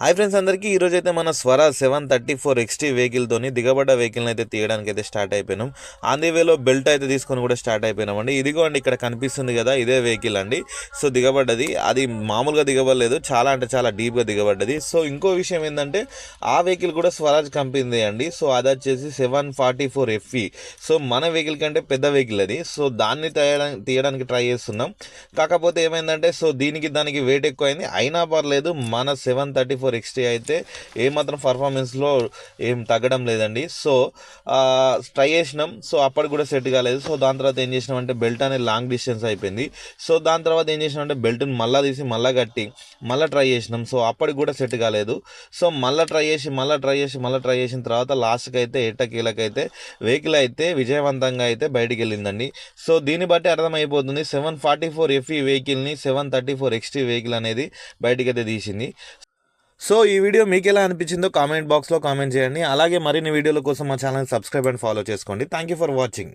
Hi friends అందరికీ ఈరోజు అయితే మన స్వరాజ్ 734 XT వెహికల్తోని దిగబడ్డ వెహికల్ని అయితే తీయడానికి అయితే స్టార్ట్ అయిపోయినాం. ఆన్ ది వేలో బెల్ట్ అయితే తీసుకొని కూడా స్టార్ట్ అయిపోయినాం అండి. ఇదిగో అండి ఇక్కడ కనిపిస్తుంది కదా, ఇదే వెహికల్ అండి. సో దిగబడ్డది అది మామూలుగా దిగబడలేదు, చాలా అంటే చాలా డీప్గా దిగబడ్డది. సో ఇంకో విషయం ఏంటంటే ఆ వెహికల్ కూడా స్వరాజ్ కంపెనీ అండి. సో అది వచ్చేసి 744 FE. సో మన వెహికల్ కంటే పెద్ద వెహికల్ అది. సో దాన్ని తీయడానికి ట్రై చేస్తున్నాం. కాకపోతే ఏమైందంటే సో దానికి వెయిట్ ఎక్కువైంది. అయినా పర్లేదు, మన 734 XT అయితే ఏమాత్రం పర్ఫార్మెన్స్లో ఏం తగ్గడం లేదండి. సో ట్రై చేసినాం. సో అప్పటికి కూడా సెట్ కాలేదు. సో దాని తర్వాత ఏం చేసినాం అంటే బెల్ట్ అనేది లాంగ్ డిస్టెన్స్ అయిపోయింది. సో దాని తర్వాత ఏం చేసినాం అంటే బెల్ట్ని మళ్ళీ తీసి మళ్ళీ కట్టి మళ్ళీ ట్రై చేసినాం. సో అప్పటికి కూడా సెట్ కాలేదు. సో మళ్ళీ ట్రై చేసిన తర్వాత లాస్ట్కి అయితే ఎట్టకీలకైతే వెహికల్ అయితే విజయవంతంగా అయితే బయటికి వెళ్ళిందండి. సో దీన్ని బట్టి అర్థమైపోతుంది 744 FE వెహికల్ని 734 XT వెహికల్ అనేది బయటికి అయితే తీసింది. సో ఈ వీడియో మీకు ఎలా అనిపించిందో కామెంట్ బాక్స్లో కామెంట్ చేయండి. అలాగే మరిన్ని వీడియోల కోసం మా ఛానల్ సబ్స్క్రైబ్ అండ్ ఫాలో చేసుకోండి. Thank you for watching.